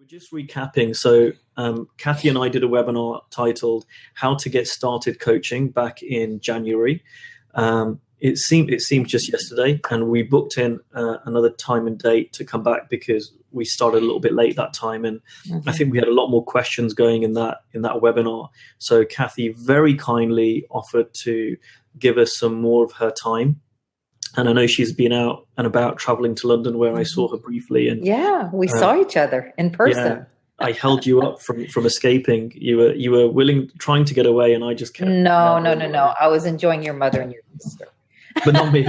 just recapping. So Cathy and I did a webinar titled "How to Get Started Coaching" back in January. It seemed just yesterday, and we booked in another time and date to come back because we started a little bit late that time, and I think we had a lot more questions going in that webinar. So Cathy very kindly offered to give us some more of her time. And I know she's been out and about traveling to London, where I saw her briefly. And we saw each other in person. Yeah, I held you up from escaping. You were willing, trying to get away, and I just kept. No. I was enjoying your mother and your sister, but not me.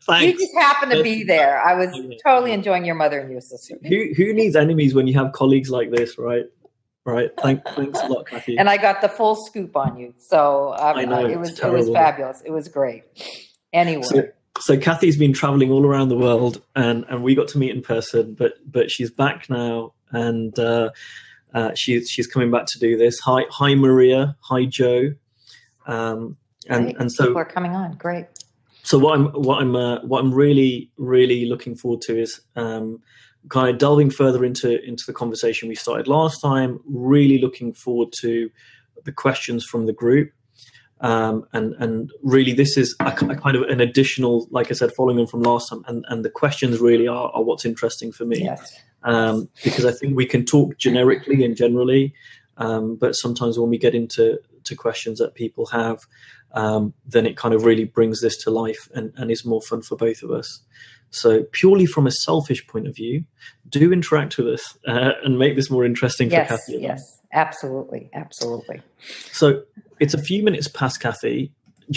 Thanks. You just happened to be there. I was totally enjoying your mother and your sister. Who needs enemies when you have colleagues like this, right? Right. Thanks a lot, Cathy. And I got the full scoop on you, so I know, it was fabulous. It was great. Anyway, so Cathy's been traveling all around the world, and we got to meet in person. But she's back now, and she's coming back to do this. Hi Maria. Hi Joe. And so people are coming on. Great. So what I'm really looking forward to is kind of delving further into the conversation we started last time. Really looking forward to the questions from the group. And really, this is a kind of an additional, like I said, following on from last time. And the questions really are what's interesting for me. Yes. Because I think we can talk generically and generally, but sometimes when we get into questions that people have, then it kind of really brings this to life and is more fun for both of us. So purely from a selfish point of view, do interact with us and make this more interesting for Cathy. Yes, absolutely. So it's a few minutes past, Cathy.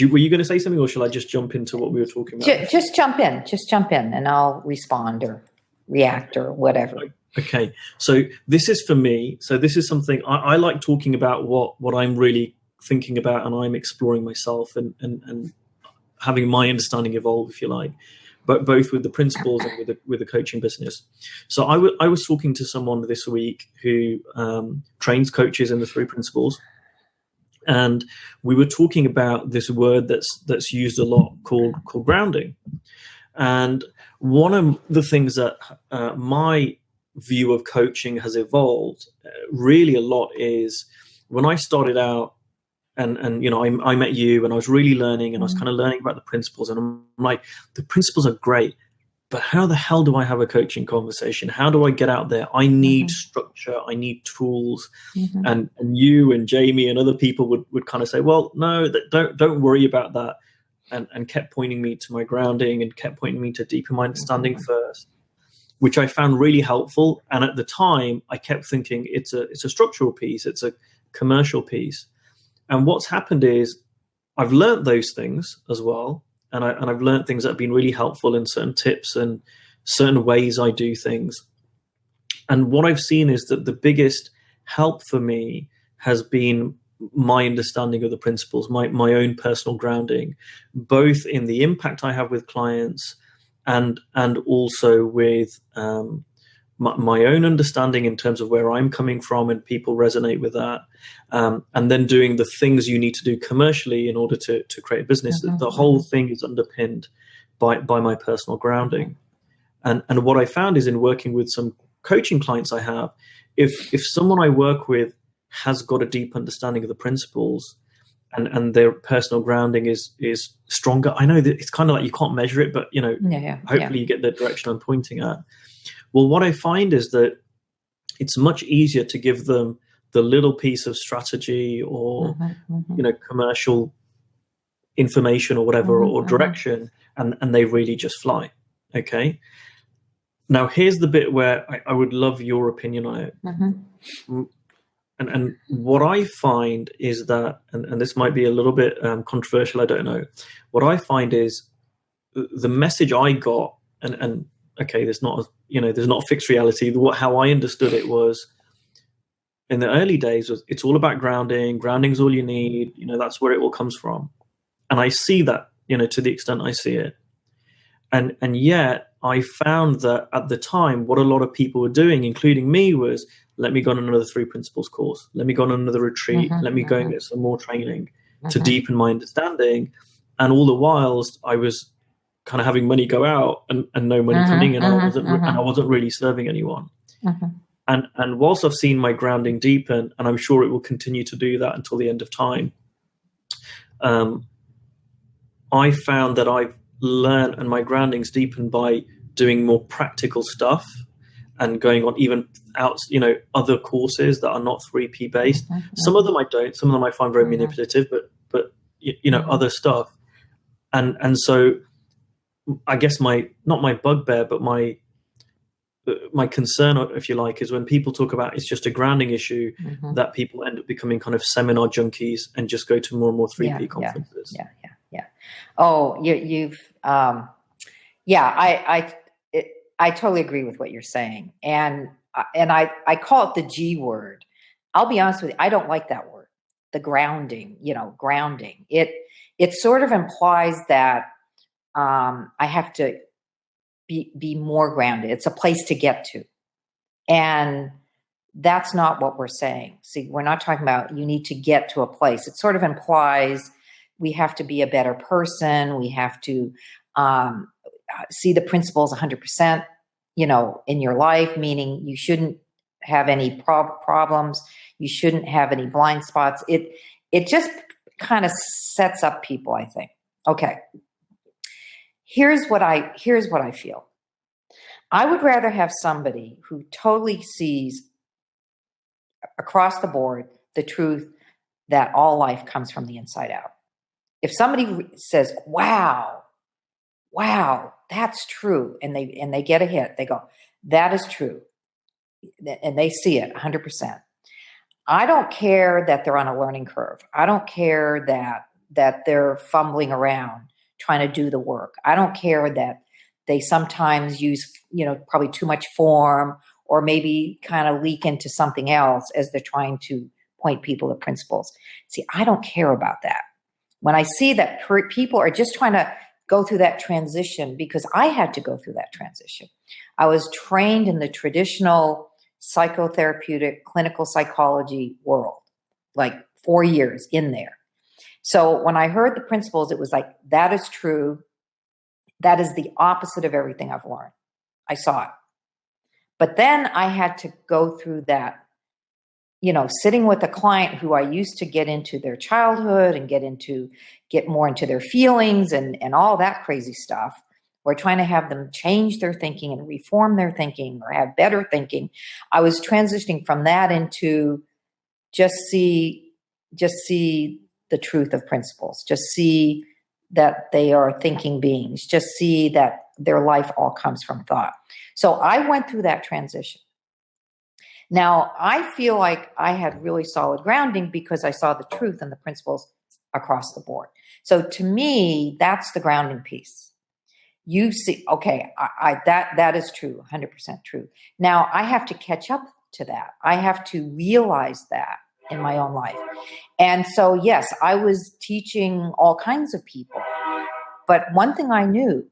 Were you going to say something, or shall I just jump into what we were talking about? Just jump in, and I'll respond or react or whatever. Okay. So this is for me. So this is something I like talking about what I'm really thinking about, and I'm exploring myself and having my understanding evolve, if you like, but both with the principles and with the coaching business. So I was talking to someone this week who trains coaches in the 3 principles, and we were talking about this word that's used a lot called grounding. And one of the things that my view of coaching has evolved really a lot is when I started out. And I met you, and I was really learning, and I was kind of learning about the principles, and I'm like, the principles are great, but how the hell do I have a coaching conversation? How do I get out there? I need structure, I need tools. And you and Jamie and other people would kind of say, well, no, don't worry about that, and kept pointing me to my grounding and kept pointing me to deepen my understanding first, which I found really helpful. And at the time, I kept thinking it's a structural piece, it's a commercial piece. And what's happened is I've learned those things as well. And I've learned things that have been really helpful in certain tips and certain ways I do things. And what I've seen is that the biggest help for me has been my understanding of the principles, my own personal grounding, both in the impact I have with clients and also with my own understanding in terms of where I'm coming from, and people resonate with that. And then doing the things you need to do commercially in order to create a business. The whole thing is underpinned by my personal grounding. And what I found is in working with some coaching clients I have, if someone I work with has got a deep understanding of the principles and their personal grounding is stronger, I know that it's kind of like you can't measure it, but hopefully you get the direction I'm pointing at. Well, what I find is that it's much easier to give them the little piece of strategy or, commercial information or whatever, or direction, and they really just fly. Okay. Now, here's the bit where I would love your opinion on it. And what I find is that, and this might be a little bit controversial, I don't know. What I find is the message I got, and okay, there's not a fixed reality. How I understood it was, in the early days, it's all about grounding. Grounding's all you need. That's where it all comes from. And I see that, to the extent I see it. And yet I found that at the time, what a lot of people were doing, including me, was let me go on another 3 principles course. Let me go on another retreat. Let me go and get some more training to deepen my understanding. And all the whilst I was kind of having money go out and no money coming in, and I wasn't really serving anyone. And whilst I've seen my grounding deepen, and I'm sure it will continue to do that until the end of time, I found that I've learned, and my grounding's deepened by doing more practical stuff and going on even out, other courses that are not 3P based. Some of them I don't. Some of them I find very manipulative, but other stuff. And so I guess not my bugbear, but my concern, if you like, is when people talk about it's just a grounding issue, that people end up becoming kind of seminar junkies and just go to more and more 3P conferences. Yeah. Oh, I totally agree with what you're saying. And I call it the G word. I'll be honest with you. I don't like that word, the grounding, grounding. It sort of implies that I have to be more grounded. It's a place to get to. And that's not what we're saying. See, we're not talking about you need to get to a place. It sort of implies we have to be a better person. We have to see the principles 100%, in your life, meaning you shouldn't have any problems. You shouldn't have any blind spots. It just kind of sets up people, I think. Okay. Here's what I feel. I would rather have somebody who totally sees across the board the truth that all life comes from the inside out. If somebody says, wow, that's true, and they get a hit, they go, that is true, and they see it 100%. I don't care that they're on a learning curve. I don't care that they're fumbling around trying to do the work. I don't care that they sometimes use, probably too much form, or maybe kind of leak into something else as they're trying to point people to principles. See, I don't care about that. When I see that people are just trying to go through that transition, because I had to go through that transition. I was trained in the traditional psychotherapeutic clinical psychology world, like 4 years in there. So when I heard the principles, it was like, that is true. That is the opposite of everything I've learned. I saw it. But then I had to go through that, sitting with a client who I used to get into their childhood and get more into their feelings and all that crazy stuff. We're trying to have them change their thinking and reform their thinking or have better thinking. I was transitioning from that into just see the truth of principles. Just see that they are thinking beings. Just see that their life all comes from thought. So I went through that transition. Now, I feel like I had really solid grounding because I saw the truth and the principles across the board. So to me, that's the grounding piece. You see, okay, that is true, 100% true. Now, I have to catch up to that. I have to realize that in my own life. And so, yes, I was teaching all kinds of people. But one thing I knew,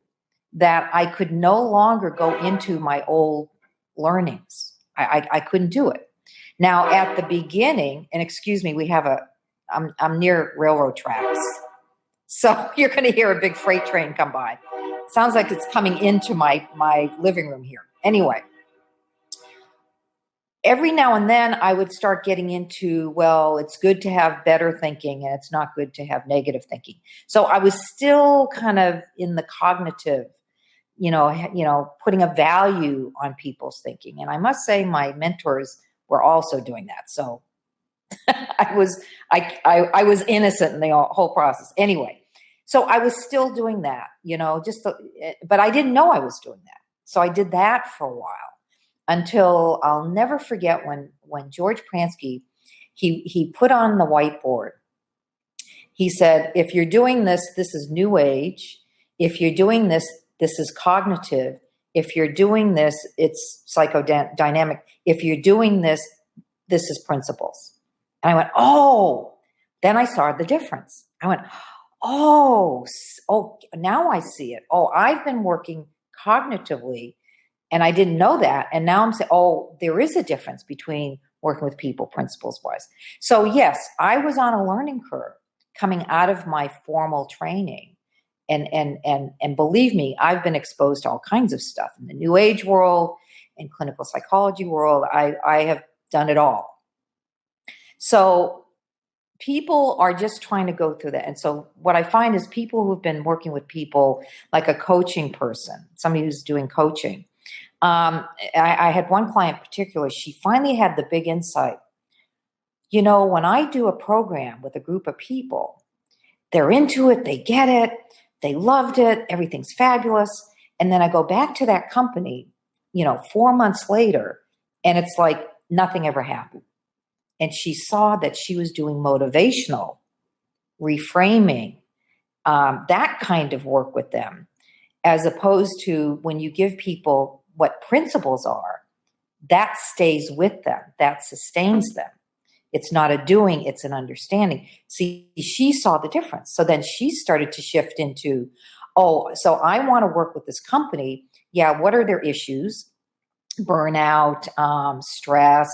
that I could no longer go into my old learnings. I couldn't do it. Now, at the beginning, and excuse me, I'm near railroad tracks. So you're going to hear a big freight train come by. Sounds like it's coming into my living room here. Anyway, every now and then I would start getting into, well, it's good to have better thinking and it's not good to have negative thinking. So I was still kind of in the cognitive, putting a value on people's thinking. And I must say my mentors were also doing that. So I was innocent in the whole process. Anyway, so I was still doing that, but I didn't know I was doing that. So I did that for a while until I'll never forget when George Pransky, he put on the whiteboard. He said, if you're doing this, this is new age. If you're doing this, this is cognitive. If you're doing this, it's psychodynamic. If you're doing this, this is principles. And I went, oh, then I saw the difference. I went, oh, now I see it. Oh, I've been working cognitively and I didn't know that. And now I'm saying, oh, there is a difference between working with people principles wise. So yes, I was on a learning curve coming out of my formal training. And believe me, I've been exposed to all kinds of stuff in the new age world, in clinical psychology world. I have done it all. So people are just trying to go through that. And so what I find is people who've been working with people, like a coaching person, somebody who's doing coaching. I had one client in particular, she finally had the big insight. When I do a program with a group of people, they're into it, they get it, they loved it, everything's fabulous. And then I go back to that company, 4 months later, and it's like nothing ever happened. And she saw that she was doing motivational reframing, that kind of work with them, as opposed to when you give people what principles are, that stays with them, that sustains them. It's not a doing, it's an understanding. See, she saw the difference. So then she started to shift into, so I want to work with this company. Yeah, what are their issues? Burnout, stress,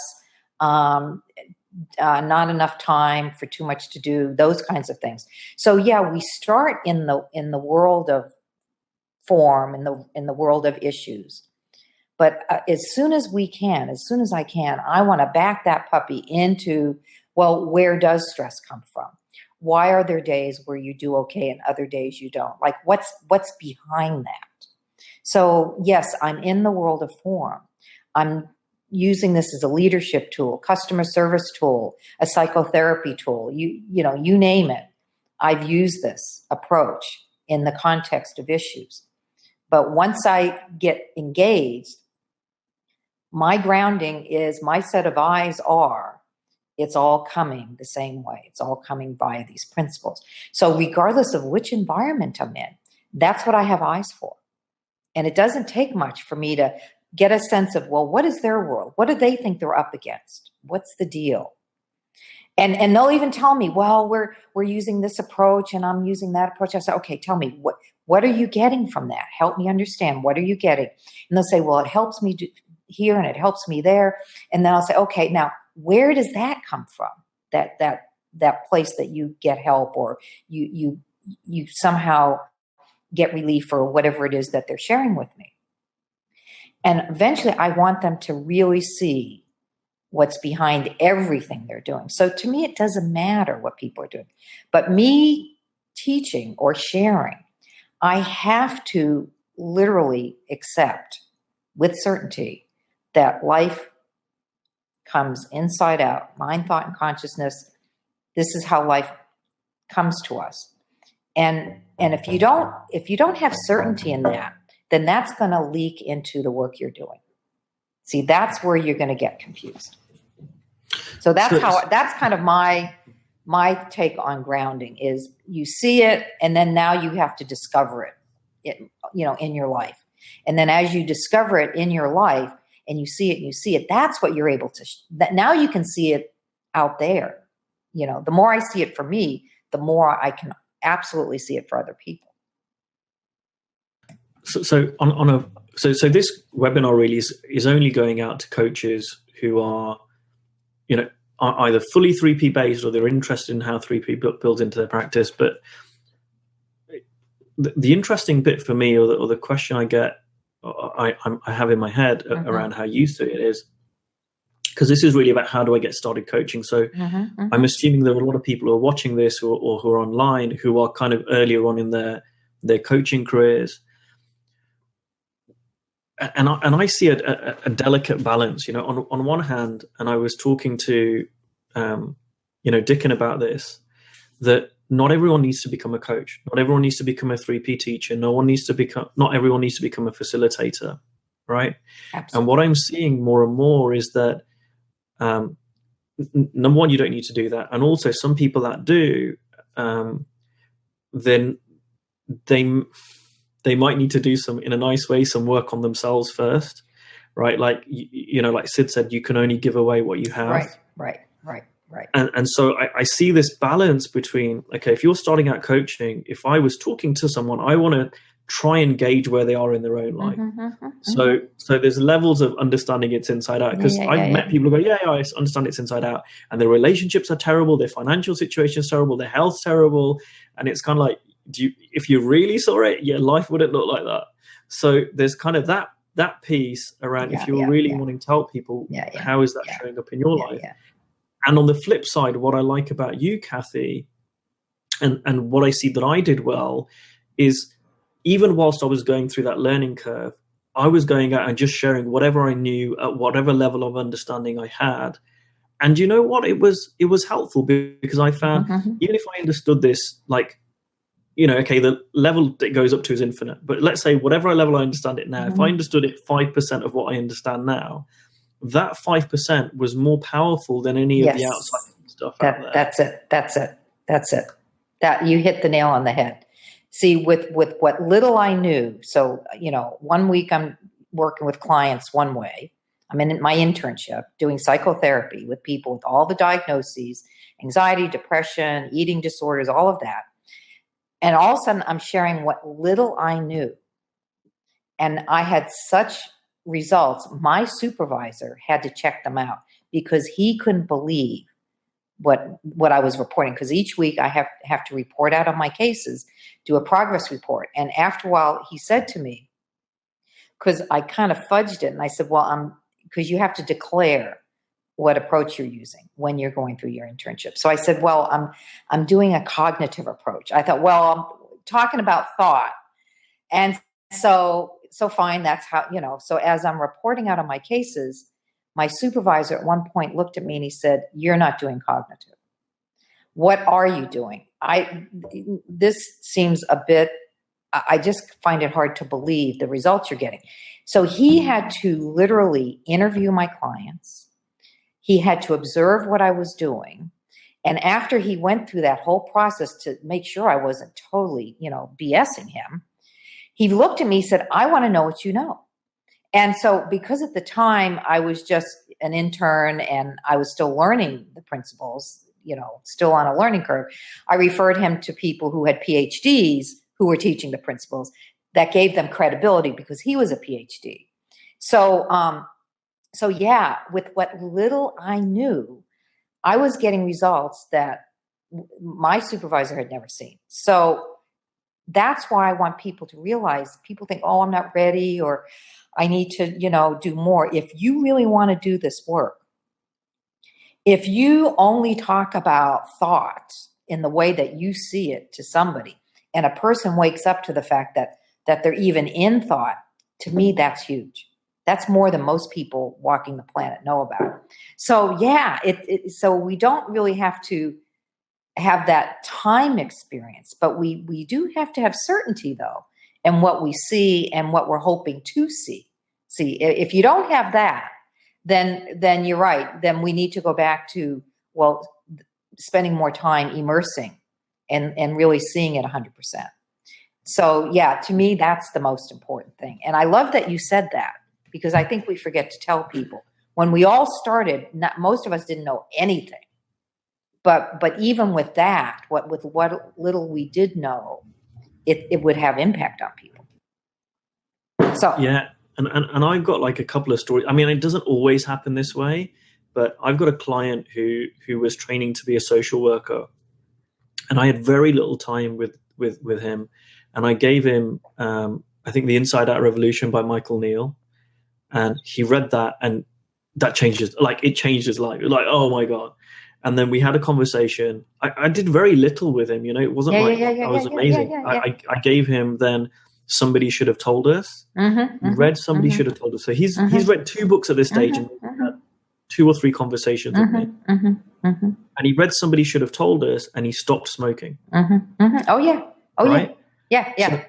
not enough time for too much to do, those kinds of things. So yeah, we start in the world of form, in the world of issues. But as soon as I can, I want to back that puppy into, well, where does stress come from? Why are there days where you do okay and other days you don't? Like what's behind that? So yes, I'm in the world of form. I'm using this as a leadership tool, customer service tool, a psychotherapy tool, you name it. I've used this approach in the context of issues. But once I get engaged, my grounding is, my set of eyes are, it's all coming the same way. It's all coming via these principles. So regardless of which environment I'm in, that's what I have eyes for. And it doesn't take much for me to get a sense of, well, what is their world? What do they think they're up against? What's the deal? And they'll even tell me, well, we're using this approach and I'm using that approach. I say, okay, tell me, what are you getting from that? Help me understand. What are you getting? And they'll say, well, it helps me here and it helps me there. And then I'll say, okay, now where does that come from? That place that you get help, or you somehow get relief, or whatever it is that they're sharing with me. And eventually I want them to really see what's behind everything they're doing. So to me, it doesn't matter what people are doing. But me teaching or sharing, I have to literally accept with certainty that life comes inside out, mind, thought, and consciousness. This is how life comes to us. And if you don't have certainty in that, then that's going to leak into the work you're doing. See, that's where you're going to get confused. So that's kind of my take on grounding is, you see it, and then now you have to discover it, in your life. And then as you discover it in your life and you see it, that's what you're able to, that now you can see it out there. The more I see it for me, the more I can absolutely see it for other people. So this webinar really is only going out to coaches who are either fully 3P based, or they're interested in how 3P builds into their practice. But the interesting bit for me, or the question I get, I have in my head around how you see it, is because this is really about how do I get started coaching. So I'm assuming there are a lot of people who are watching this or who are online who are kind of earlier on in their coaching careers. And I see a delicate balance, on one hand, and I was talking to, Dickon about this, that not everyone needs to become a coach. Not everyone needs to become a 3P teacher. Not everyone needs to become a facilitator, right? Absolutely. And what I'm seeing more and more is that, number one, you don't need to do that. And also some people that do, then they might need to do in a nice way, some work on themselves first, right? Like, like Sid said, you can only give away what you have. Right. And so I see this balance between, okay, if you're starting out coaching, if I was talking to someone, I want to try and gauge where they are in their own life. So there's levels of understanding it's inside out, because I've met people who go, I understand it's inside out, and their relationships are terrible, their financial situation is terrible, their health's terrible. And it's kind of like, if you really saw it, your life wouldn't look like that. So there's kind of that that piece around, if Yeah, you're yeah, really yeah, wanting to help people, yeah, yeah, how is that yeah, showing up in your yeah, life? yeah. And on the flip side, what I like about you, Cathy, and what I see that I did well is, even whilst I was going through that learning curve, I was going out and just sharing whatever I knew at whatever level of understanding I had. And you know what? It was helpful, because I found, Mm-hmm. even if I understood this, like, okay, the level it goes up to is infinite. But let's say whatever level I understand it now, if I Mm-hmm. understood it 5% of what I understand now, that 5% was more powerful than any of the outside Yes, stuff out there. that's it. That's it. That's it. That you hit the nail on the head. See, with what little I knew, so 1 week I'm working with clients one way. I'm in my internship doing psychotherapy with people with all the diagnoses, anxiety, depression, eating disorders, all of that. And all of a sudden I'm sharing what little I knew. And I had such results. My supervisor had to check them out because he couldn't believe what I was reporting, because each week I have to report out on my cases, do a progress report. And after a while, he said to me, because I kind of fudged it, and I said, well, because you have to declare what approach you're using when you're going through your internship. So I said, well, I'm doing a cognitive approach. I thought, well, I'm talking about thought. And so fine, that's how, so as I'm reporting out on my cases, my supervisor at one point looked at me and he said, you're not doing cognitive. What are you doing? This seems a bit, I just find it hard to believe the results you're getting. So he had to literally interview my clients. He had to observe what I was doing. And after he went through that whole process to make sure I wasn't totally, BSing him, he looked at me and said, I want to know what you know. And so, because at the time I was just an intern and I was still learning the principles, still on a learning curve, I referred him to people who had PhDs who were teaching the principles. That gave them credibility because he was a PhD. So yeah, with what little I knew, I was getting results that my supervisor had never seen. So that's why I want people to realize, people think, oh, I'm not ready, or I need to, do more. If you really want to do this work, if you only talk about thought in the way that you see it to somebody, and a person wakes up to the fact that they're even in thought, to me, that's huge. That's more than most people walking the planet know about. So yeah, so we don't really have to have that time experience, but we do have to have certainty, though, in what we see and what we're hoping to see. See, if you don't have that, then you're right. Then we need to go back to, well, spending more time immersing and really seeing it 100%. So yeah, to me, that's the most important thing. And I love that you said that, because I think we forget to tell people, when we all started, most of us didn't know anything. But even with that, with what little we did know, it would have impact on people. So Yeah, and I've got like a couple of stories. I mean, it doesn't always happen this way, but I've got a client who was training to be a social worker, and I had very little time with him, and I gave him I think The Inside Out Revolution by Michael Neal, and he read that, and that changed it changed his life. Like, oh my god. And then we had a conversation. I did very little with him, it wasn't yeah, yeah, like yeah, yeah, I yeah, was yeah, yeah, amazing. yeah, yeah. I gave him then Somebody Should Have Told Us. Mm-hmm, He read Somebody mm-hmm, Should Have Told Us. So he's mm-hmm, read 2 books at this stage and mm-hmm, had 2 or 3 conversations with me. mm-hmm, mm-hmm, mm-hmm, And he read Somebody Should Have Told Us, and he stopped smoking. mm-hmm, mm-hmm. Oh yeah, oh yeah, Right? yeah, yeah. So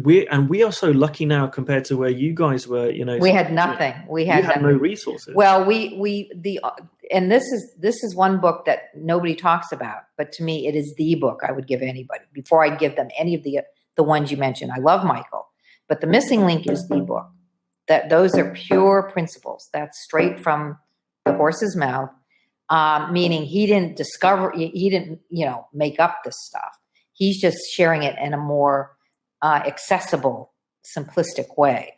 we are so lucky now compared to where you guys were. We had nothing. We You had had no nothing. resources. Well, and this is one book that nobody talks about, but to me, it is the book I would give anybody before I give them any of the ones you mentioned. I love Michael, but The Missing Link is the book. Those are pure principles. That's straight from the horse's mouth. Meaning he didn't make up this stuff. He's just sharing it in a more accessible, simplistic way.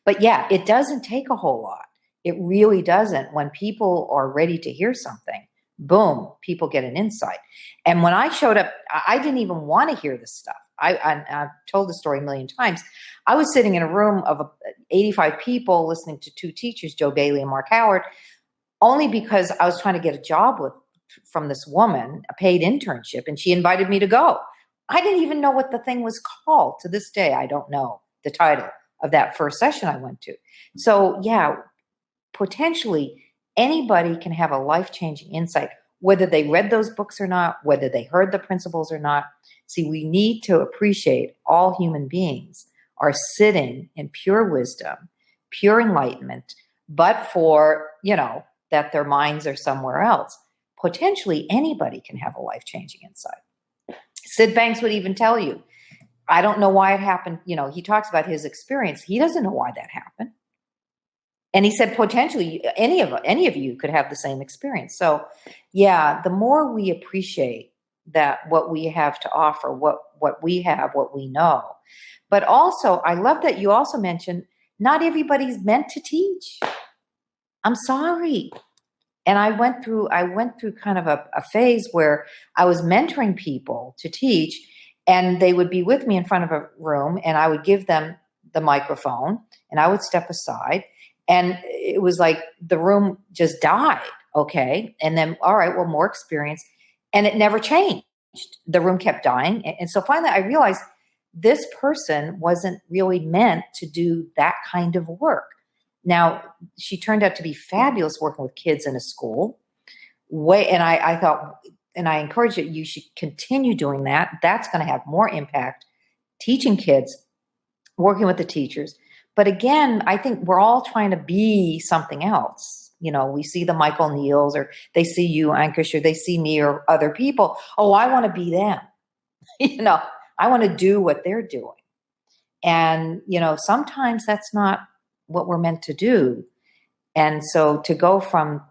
But yeah, it doesn't take a whole lot. It really doesn't. When people are ready to hear something, boom, people get an insight. And when I showed up, I didn't even want to hear this stuff. I've told the story a million times. I was sitting in a room of 85 people listening to two teachers, Joe Bailey and Mark Howard, only because I was trying to get a job from this woman, a paid internship, and she invited me to go. I didn't even know what the thing was called. To this day, I don't know the title of that first session I went to. So yeah, potentially anybody can have a life-changing insight, whether they read those books or not, whether they heard the principles or not. See, we need to appreciate all human beings are sitting in pure wisdom, pure enlightenment, but for, that their minds are somewhere else. Potentially anybody can have a life-changing insight. Sid Banks would even tell you, I don't know why it happened. He talks about his experience. He doesn't know why that happened. And he said, potentially any of you could have the same experience. So yeah, the more we appreciate that what we have to offer, what we have, what we know. But also, I love that you also mentioned not everybody's meant to teach. I'm sorry. And I went through kind of a phase where I was mentoring people to teach, and they would be with me in front of a room, and I would give them the microphone, and I would step aside, and it was like the room just died. Okay. And then, all right, well, more experience. And it never changed. The room kept dying. And so finally I realized this person wasn't really meant to do that kind of work. Now, she turned out to be fabulous working with kids in a school. And I thought, and I encourage you should continue doing that. That's going to have more impact, teaching kids, working with the teachers. But again, I think we're all trying to be something else. We see the Michael Neals, or they see you, Ankush, or they see me or other people. Oh, I want to be them. I want to do what they're doing. And, sometimes that's not what we're meant to do. And so to go from,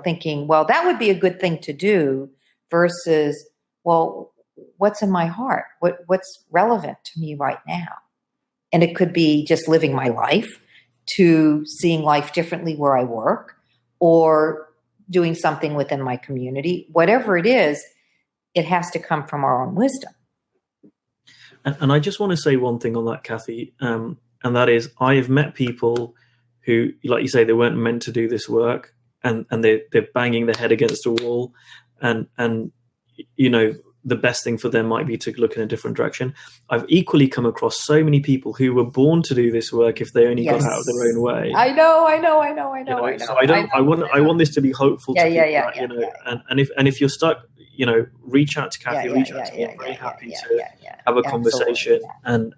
thinking, well, that would be a good thing to do versus, well, what's in my heart? What's relevant to me right now? And it could be just living my life, to seeing life differently where I work, or doing something within my community. Whatever it is, it has to come from our own wisdom. And I just want to say one thing on that, Cathy, and that is I have met people who, like you say, they weren't meant to do this work, and they're banging their head against a wall, and the best thing for them might be to look in a different direction. I've equally come across so many people who were born to do this work if they only got out of their own way. I know. So I want this to be hopeful to people. And if you're stuck, reach out to Cathy, reach out to me. I'm very happy to have a conversation. And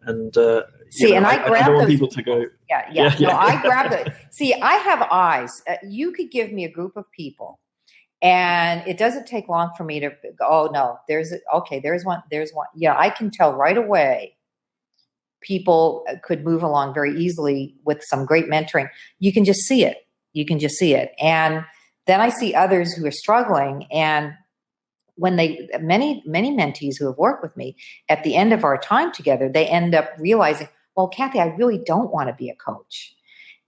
see, and I don't want people to go. I grab it. See, I have eyes. You could give me a group of people, and it doesn't take long for me to go, oh no, there's one. Yeah, I can tell right away. People could move along very easily with some great mentoring. You can just see it. And then I see others who are struggling. And when many mentees who have worked with me, at the end of our time together, they end up realizing, well, Cathy, I really don't want to be a coach.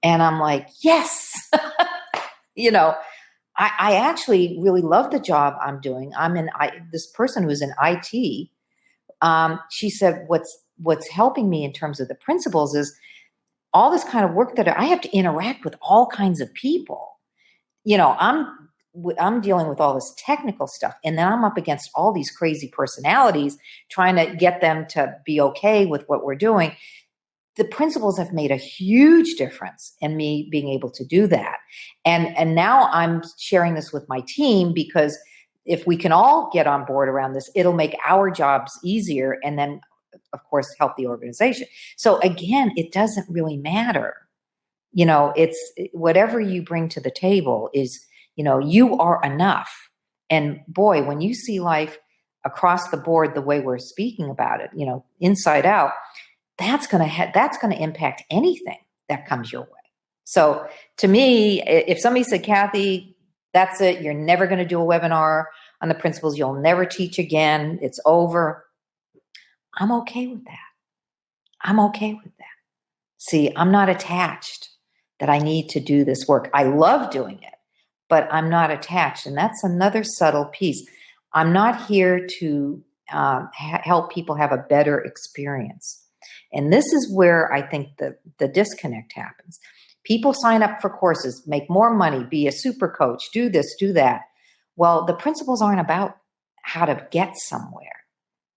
And I'm like, yes, I actually really love the job I'm doing. This person who's in IT, she said, what's helping me in terms of the principles is all this kind of work that I have to interact with all kinds of people. I'm dealing with all this technical stuff, and then I'm up against all these crazy personalities trying to get them to be okay with what we're doing. The principles have made a huge difference in me being able to do that. And now I'm sharing this with my team, because if we can all get on board around this, it'll make our jobs easier, and then, of course, help the organization. So again, it doesn't really matter. It's whatever you bring to the table is, you are enough. And boy, when you see life across the board the way we're speaking about it, inside out, that's going to impact anything that comes your way. So to me, if somebody said, Cathy, that's it, you're never going to do a webinar on the principles, you'll never teach again, it's over, I'm okay with that. See, I'm not attached that I need to do this work. I love doing it, but I'm not attached. And that's another subtle piece. I'm not here to help people have a better experience. And this is where I think the disconnect happens. People sign up for courses, make more money, be a super coach, do this, do that. Well, the principles aren't about how to get somewhere.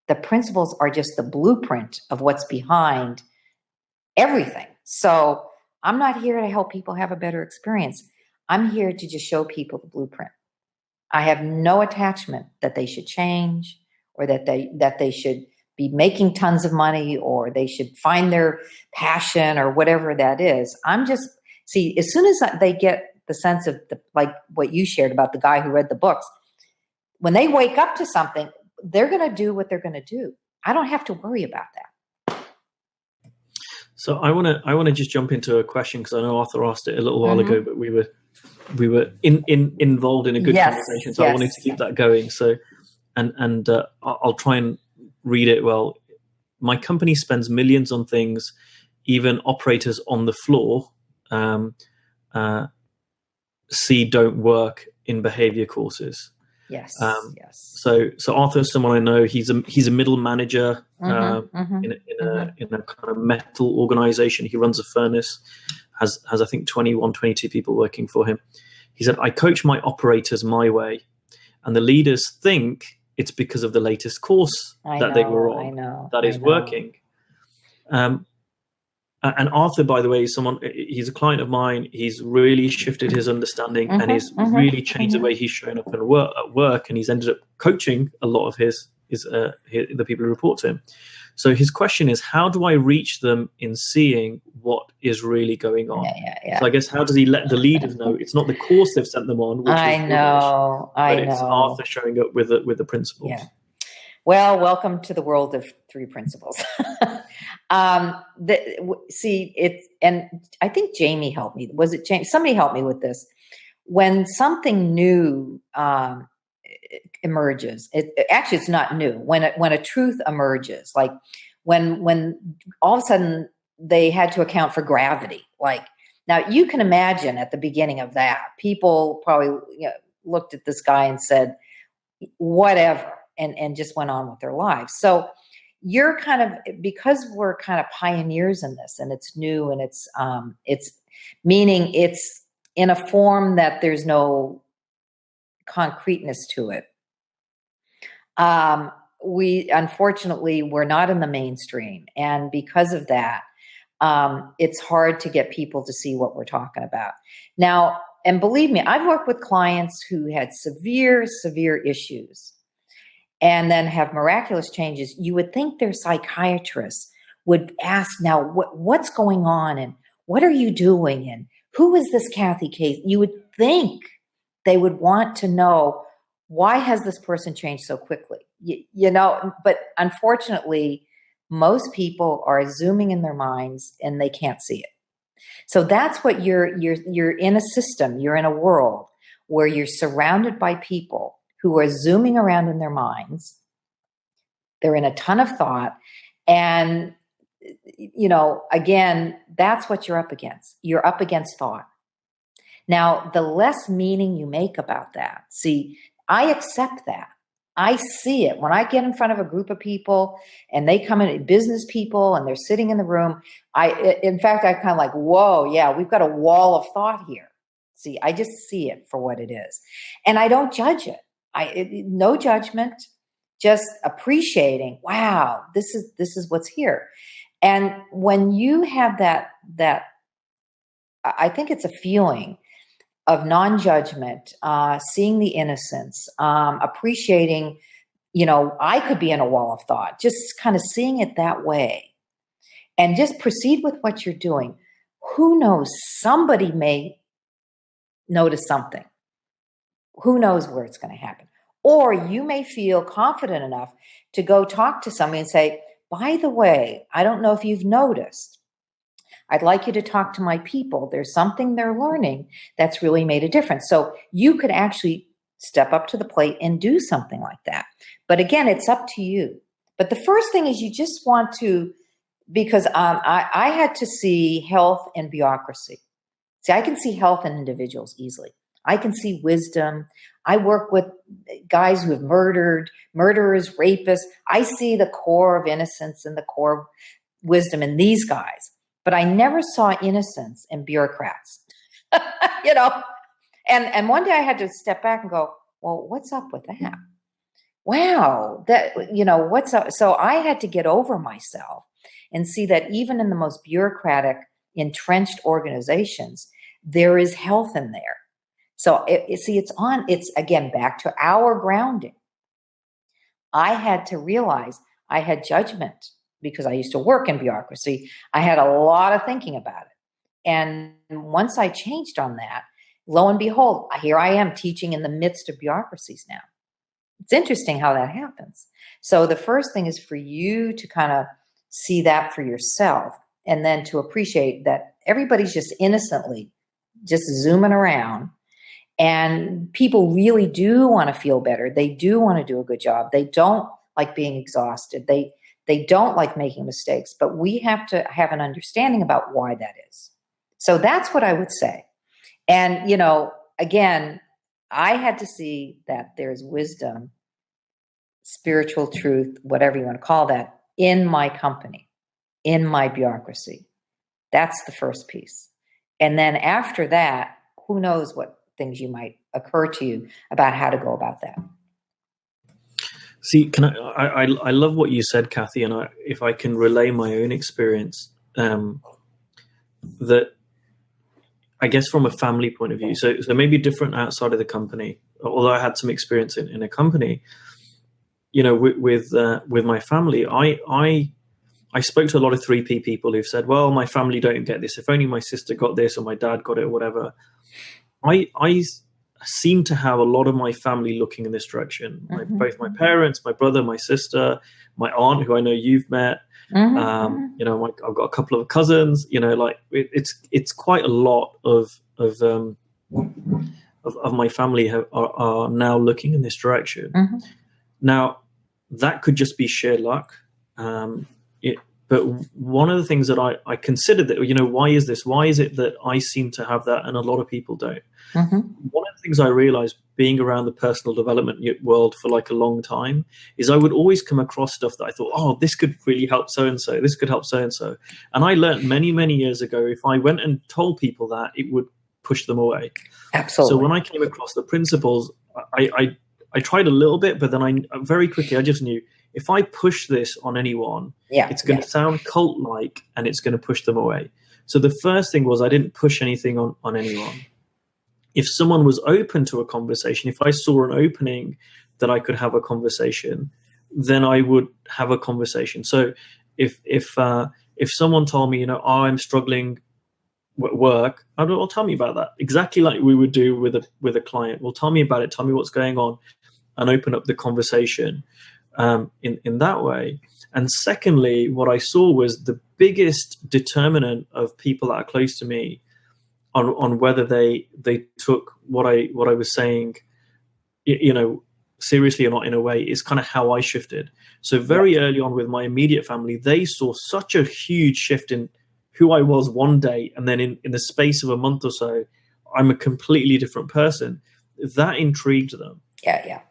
The principles are just the blueprint of what's behind everything. So I'm not here to help people have a better experience. I'm here to just show people the blueprint. I have no attachment that they should change, or that they should be making tons of money, or they should find their passion, or whatever that is. I'm just, see, as soon as they get the sense of like what you shared about the guy who read the books, when they wake up to something, they're going to do what they're going to do. I don't have to worry about that. So I want to just jump into a question, because I know Arthur asked it a little while ago, but we were involved in a good conversation, so I wanted to keep that going. So, and I'll try and read it well. My company spends millions on things even operators on the floor see don't work in behavior courses. Yes. So Arthur is someone I know. He's a middle manager in a kind of metal organization. He runs a furnace, has I think 21, 22 people working for him. He said, I coach my operators my way, and the leaders think it's because of the latest course they were on that is working. And Arthur, by the way, he's a client of mine. He's really shifted his understanding and he's really changed the way he's shown up at work. And he's ended up coaching a lot of the people who report to him. So his question is, how do I reach them in seeing what is really going on? So I guess, how does he let the leaders know it's not the course they've sent them on, which it's Arthur showing up with the principles. Yeah. Well, welcome to the world of 3 principles. And I think Jamie helped me. Was it Jamie? Somebody helped me with this. When something new emerges, it's not new. When a truth emerges, like when all of a sudden they had to account for gravity. Like, now you can imagine at the beginning of that, people probably looked at this guy and said, whatever. And just went on with their lives. So you're kind of, because we're kind of pioneers in this, and it's new, and it's meaning it's in a form that there's no concreteness to it. Unfortunately, we're not in the mainstream. And because of that, it's hard to get people to see what we're talking about. Now, and believe me, I've worked with clients who had severe issues and then have miraculous changes. You would think their psychiatrists would ask, now, what's going on, and what are you doing, and who is this Cathy case? You would think they would want to know, why has this person changed so quickly? But unfortunately, most people are zooming in their minds and they can't see it. So that's what you're in a system, you're in a world where you're surrounded by people who are zooming around in their minds. They're in a ton of thought. And, again, that's what you're up against. You're up against thought. Now, the less meaning you make about that, see, I accept that. I see it. When I get in front of a group of people and they come in, business people, and they're sitting in the room, in fact, I kind of like, whoa, yeah, we've got a wall of thought here. See, I just see it for what it is. And I don't judge it. No judgment, just appreciating, wow, this is what's here. And when you have that, I think it's a feeling of non-judgment, seeing the innocence, appreciating, I could be in a wall of thought, just kind of seeing it that way, and just proceed with what you're doing. Who knows? Somebody may notice something. Who knows where it's going to happen? Or you may feel confident enough to go talk to somebody and say, by the way, I don't know if you've noticed, I'd like you to talk to my people. There's something they're learning that's really made a difference. So you could actually step up to the plate and do something like that. But again, it's up to you. But the first thing is, you just want to, because I had to see health and bureaucracy. See, I can see health in individuals easily. I can see wisdom. I work with guys who have murdered, murderers, rapists. I see the core of innocence and the core of wisdom in these guys. But I never saw innocence in bureaucrats, you know. And one day I had to step back and go, well, what's up with that? Wow, that, you know, what's up? So I had to get over myself and see that even in the most bureaucratic, entrenched organizations, there is health in there. So it's again, back to our grounding. I had to realize I had judgment because I used to work in bureaucracy. I had a lot of thinking about it. And once I changed on that, lo and behold, here I am teaching in the midst of bureaucracies now. It's interesting how that happens. So the first thing is for you to kind of see that for yourself, and then to appreciate that everybody's just innocently just zooming around. And people really do want to feel better. They do want to do a good job. They don't like being exhausted. They don't like making mistakes, but we have to have an understanding about why that is. So that's what I would say. And, you know, again, I had to see that there's wisdom, spiritual truth, whatever you want to call that, in my company, in my bureaucracy. That's the first piece. And then after that, who knows what things you might occur to you about how to go about that. See, I love what you said, Cathy, and if I can relay my own experience, that I guess from a family point of view, so maybe different outside of the company, although I had some experience in a company, you know, with my family, I spoke to a lot of 3P people who've said, well, my family don't get this. If only my sister got this or my dad got it or whatever. I seem to have a lot of my family looking in this direction. Both my parents, my brother, my sister, my aunt, who I know you've met. You know, I've got a couple of cousins. You know, like it's quite a lot of my family are now looking in this direction. Now, that could just be sheer luck. But one of the things that I considered that, you know, why is this? Why is it that I seem to have that and a lot of people don't? One of the things I realized being around the personal development world for like a long time is I would always come across stuff that I thought, oh, this could really help so-and-so. This could help so-and-so. And I learned many, many years ago, if I went and told people that, it would push them away. Absolutely. So when I came across the principles, I tried a little bit, but then I very quickly, I just knew, if I push this on anyone, it's going to sound cult-like and it's going to push them away. So the first thing was I didn't push anything on anyone. If someone was open to a conversation, if I saw an opening that I could have a conversation, then I would have a conversation. So if someone told me, you know, oh, I'm struggling at work, well, tell me about that. Exactly like we would do with a client. Well, tell me about it. Tell me what's going on, and open up the conversation. In that way. And secondly, what I saw was the biggest determinant of people that are close to me on whether they took what I was saying, you know, seriously or not, in a way, is kind of how I shifted. So very early on with my immediate family, they saw such a huge shift in who I was one day, and then in the space of a month or so, I'm a completely different person. That intrigued them. Yeah.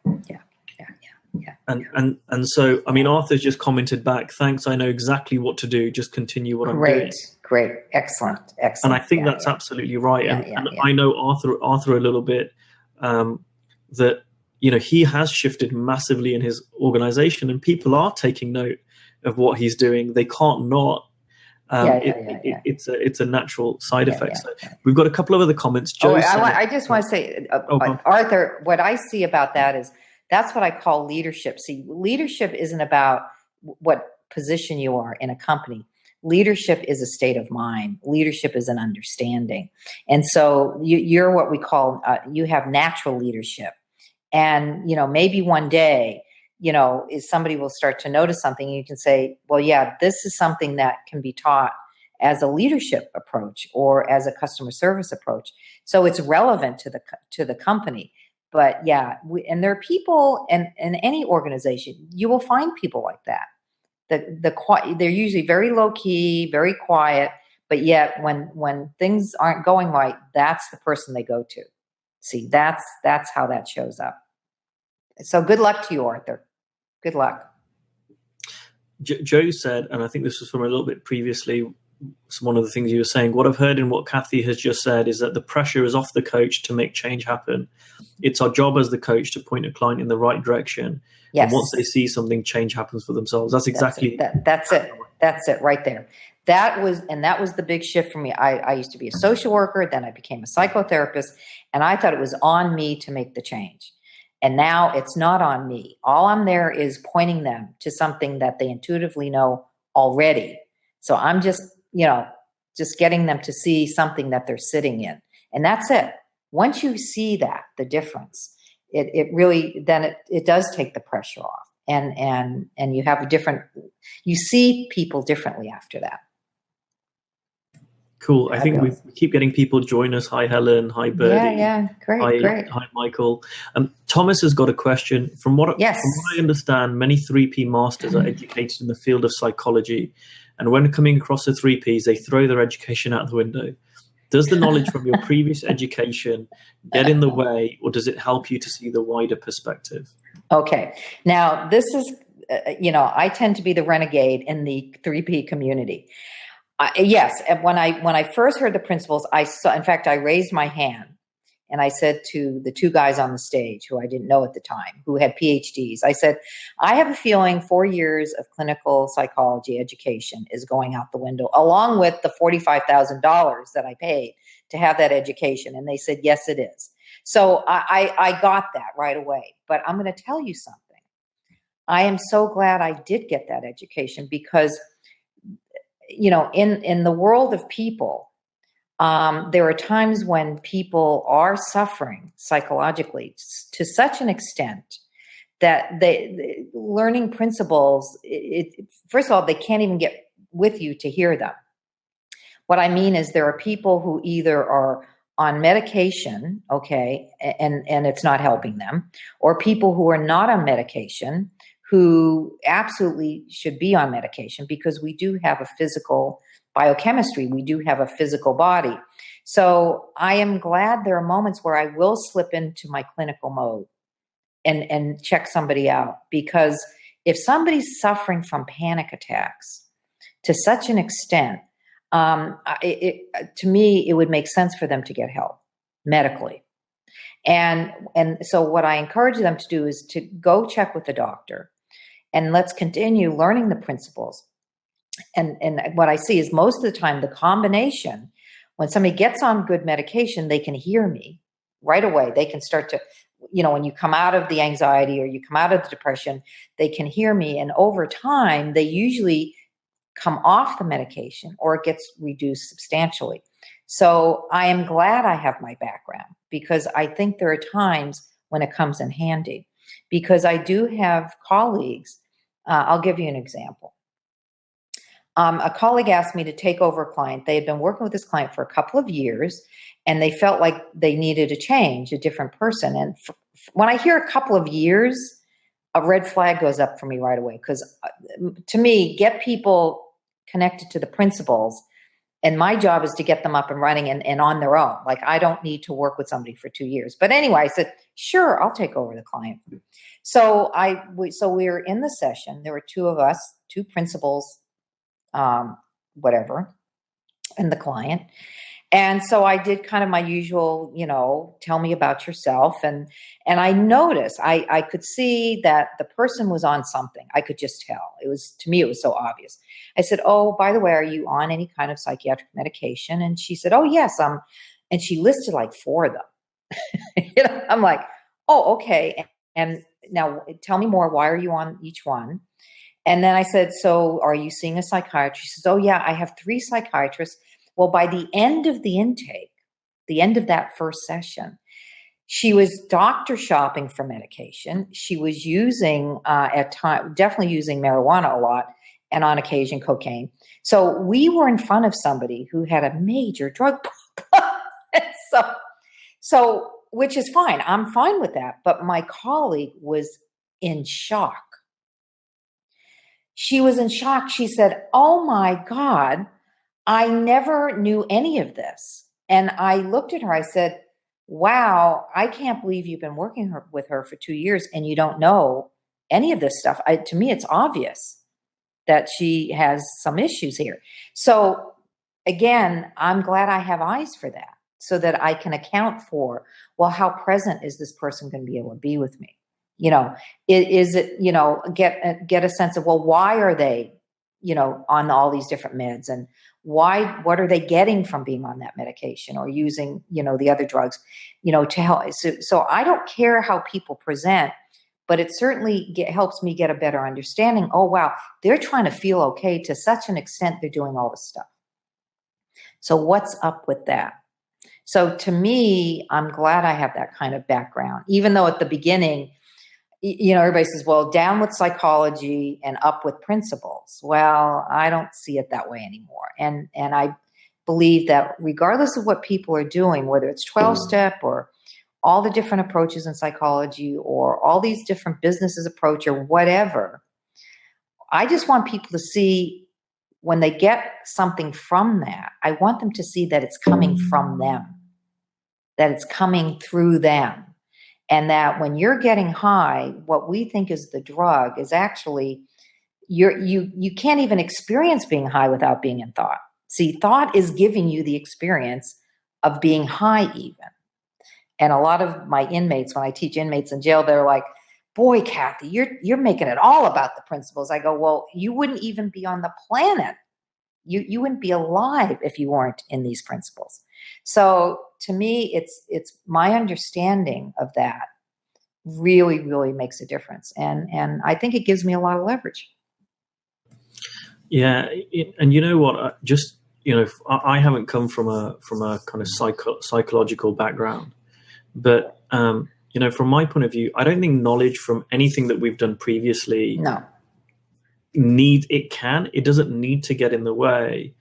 And so, I mean, Arthur's just commented back, thanks, I know exactly what to do. Just continue what I'm doing. Great. Excellent. And I think that's absolutely right. And I know Arthur a little bit, that, you know, he has shifted massively in his organization, and people are taking note of what he's doing. They can't not. It's a natural side effect. So we've got a couple of other comments. I just want to say, Arthur, what I see about that is, that's what I call leadership. See, leadership isn't about what position you are in a company. Leadership is a state of mind. Leadership is an understanding. And so you're what we call, you have natural leadership. And, you know, maybe one day, you know, if somebody will start to notice something, you can say, well, yeah, this is something that can be taught as a leadership approach or as a customer service approach. So it's relevant to the company. But yeah, and there are people in any organization, you will find people like that. They're usually very low key, very quiet, but yet when things aren't going right, that's the person they go to. See, that's how that shows up. So good luck to you, Arthur. Good luck. Joe said, and I think this was from a little bit previously, one of the things you were saying, what I've heard in what Cathy has just said is that the pressure is off the coach to make change happen. It's our job as the coach to point a client in the right direction. Yes. And once they see something, change happens for themselves. That's exactly that's it. That's it right there. That was the big shift for me. I used to be a social worker, then I became a psychotherapist, and I thought it was on me to make the change. And now it's not on me. All I'm there is pointing them to something that they intuitively know already. So I'm just getting them to see something that they're sitting in. And that's it. Once you see that, the difference, it really, then it does take the pressure off. And you have you see people differently after that. Cool. I think we keep getting people join us. Hi, Helen. Hi, Birdie. Yeah. Great. Hi, Michael. Thomas has got a question. From what I understand, many 3P masters are educated in the field of psychology. And when coming across the 3Ps, they throw their education out the window. Does the knowledge from your previous education get in the way, or does it help you to see the wider perspective? Okay. Now, this is, I tend to be the renegade in the 3P community. Yes. And when I first heard the principles, I raised my hand and I said to the two guys on the stage who I didn't know at the time, who had PhDs, I said, I have a feeling 4 years of clinical psychology education is going out the window, along with the $45,000 that I paid to have that education. And they said, yes, it is. So I got that right away. But I'm going to tell you something. I am so glad I did get that education because in the world of people, there are times when people are suffering psychologically to such an extent that they learning principles, first of all, they can't even get with you to hear them. What I mean is there are people who either are on medication, okay, and it's not helping them, or people who are not on medication who absolutely should be on medication because we do have a physical biochemistry. We do have a physical body. So I am glad there are moments where I will slip into my clinical mode and check somebody out, because if somebody's suffering from panic attacks to such an extent, to me, it would make sense for them to get help medically. And so what I encourage them to do is to go check with the doctor. And let's continue learning the principles. And what I see is most of the time, the combination, when somebody gets on good medication, they can hear me right away. They can start to, when you come out of the anxiety or you come out of the depression, they can hear me. And over time, they usually come off the medication or it gets reduced substantially. So I am glad I have my background, because I think there are times when it comes in handy. Because I do have colleagues, I'll give you an example. A colleague asked me to take over a client. They had been working with this client for a couple of years, and they felt like they needed a change, a different person. And when I hear a couple of years, a red flag goes up for me right away, because to me, get people connected to the principles. And my job is to get them up and running and on their own. Like, I don't need to work with somebody for 2 years. But anyway, I said, sure, I'll take over the client. So we were in the session. There were two of us, two principals, whatever, and the client. And so I did kind of my usual, tell me about yourself. And I noticed, I could see that the person was on something. I could just tell. To me, it was so obvious. I said, oh, by the way, are you on any kind of psychiatric medication? And she said, oh, yes. And she listed like 4 of them. I'm like, oh, okay. And now tell me more. Why are you on each one? And then I said, so are you seeing a psychiatrist? She says, oh, yeah, I have 3 psychiatrists. Well, by the end of the intake, the end of that first session, she was doctor shopping for medication. She was using, at time, definitely using marijuana a lot, and on occasion cocaine. So we were in front of somebody who had a major drug problem. so, which is fine. I'm fine with that. But my colleague was in shock. She was in shock. She said, oh my God, I never knew any of this. And I looked at her, I said, wow, I can't believe you've been working with her for 2 years and you don't know any of this stuff. To me, it's obvious that she has some issues here. So again, I'm glad I have eyes for that so that I can account for, well, how present is this person going to be able to be with me? You know, is it, get a sense of, well, why are they, on all these different meds, and what are they getting from being on that medication or using, the other drugs, to help. So I don't care how people present, but it certainly helps me get a better understanding. Oh, wow, they're trying to feel okay to such an extent they're doing all this stuff. So what's up with that? So to me, I'm glad I have that kind of background, even though at the beginning, everybody says, well, down with psychology and up with principles. Well, I don't see it that way anymore. And I believe that regardless of what people are doing, whether it's 12-step or all the different approaches in psychology or all these different businesses approach or whatever, I just want people to see when they get something from that, I want them to see that it's coming from them, that it's coming through them. And that when you're getting high, what we think is the drug is actually, you can't even experience being high without being in thought. See, thought is giving you the experience of being high even. And a lot of my inmates, when I teach inmates in jail, they're like, boy, Cathy, you're making it all about the principles. I go, well, you wouldn't even be on the planet. You wouldn't be alive if you weren't in these principles. So to me, it's my understanding of that really, really makes a difference. And I think it gives me a lot of leverage. Yeah. And you know what, I haven't come from a kind of psychological background, but, from my point of view, I don't think knowledge from anything that we've done previously No. It doesn't need to get in the way.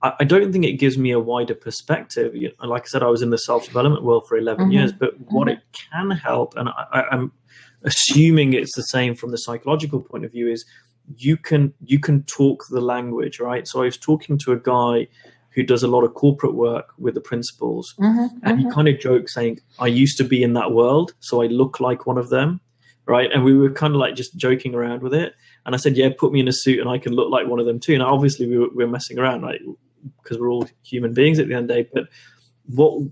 I don't think it gives me a wider perspective. Like I said, I was in the self-development world for 11 years, but what it can help, and I'm assuming it's the same from the psychological point of view, is you can talk the language, right? So I was talking to a guy who does a lot of corporate work with the principals, and he kind of joked saying, I used to be in that world, so I look like one of them, right? And we were kind of like just joking around with it. And I said, yeah, put me in a suit and I can look like one of them too. Now, obviously, we were messing around, right? Because we're all human beings at the end of the day. But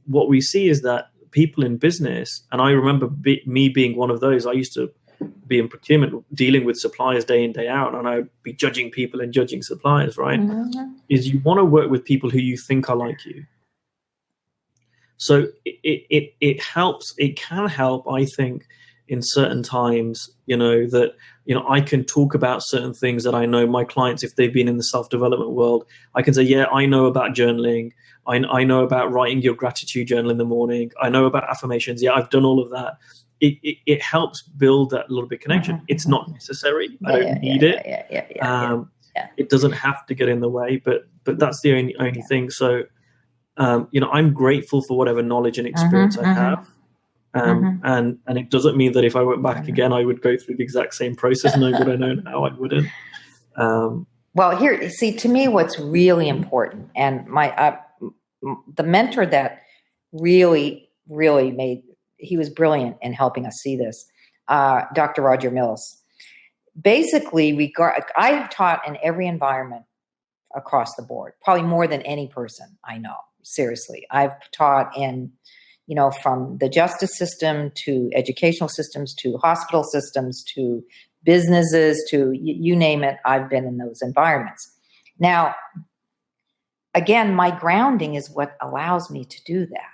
what we see is that people in business, and I remember me being one of those. I used to be in procurement, dealing with suppliers day in, day out, and I'd be judging people and judging suppliers, right? Is you want to work with people who you think are like you. So it helps. It can help, I think, in certain times, that, I can talk about certain things that I know my clients, if they've been in the self-development world, I can say, yeah, I know about journaling. I know about writing your gratitude journal in the morning. I know about affirmations. Yeah, I've done all of that. It helps build that little bit of connection. It's not necessary. I don't need it. It doesn't have to get in the way, but that's the only thing. So, I'm grateful for whatever knowledge and experience I have. And it doesn't mean that if I went back again, I would go through the exact same process, knowing what I know now, I wouldn't. Well, here, see, to me, what's really important, and the mentor that really, really he was brilliant in helping us see this, Dr. Roger Mills. Basically, I've taught in every environment across the board, probably more than any person I know. Seriously, I've taught in, from the justice system to educational systems to hospital systems to businesses to you name it. I've been in those environments. Now, again, my grounding is what allows me to do that.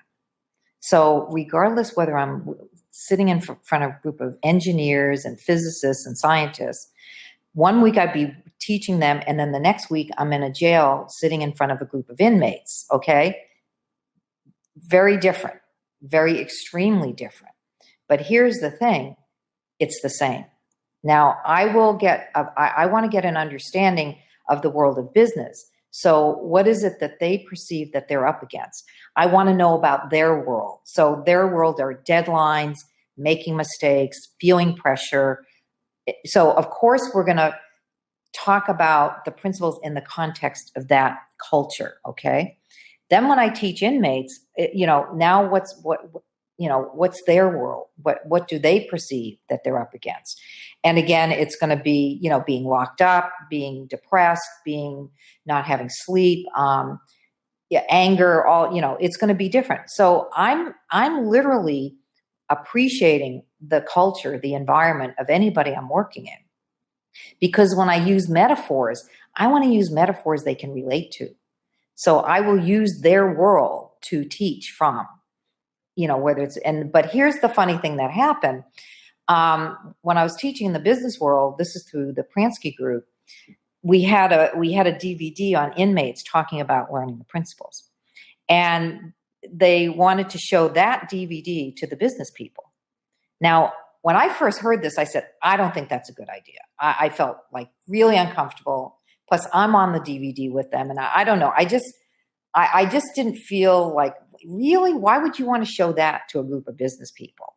So regardless whether I'm sitting in front of a group of engineers and physicists and scientists, one week I'd be teaching them, and then the next week I'm in a jail sitting in front of a group of inmates, okay? Very different, very extremely different. But here's the thing, it's the same. Now, I want to get an understanding of the world of business. So what is it that they perceive that they're up against? I want to know about their world. So their world are deadlines, making mistakes, feeling pressure. So of course, we're going to talk about the principles in the context of that culture, okay? Then when I teach inmates, now what's their world? What do they perceive that they're up against? And again, it's going to be, being locked up, being depressed, being not having sleep, anger, it's going to be different. So I'm literally appreciating the culture, the environment of anybody I'm working in. Because when I use metaphors, I want to use metaphors they can relate to. So I will use their world to teach from, but here's the funny thing that happened. When I was teaching in the business world, this is through the Pransky group, we had a DVD on inmates talking about learning the principles. And they wanted to show that DVD to the business people. Now, when I first heard this, I said, I don't think that's a good idea. I felt like really uncomfortable. Plus, I'm on the DVD with them. And I don't know. I just didn't feel like, really, why would you want to show that to a group of business people?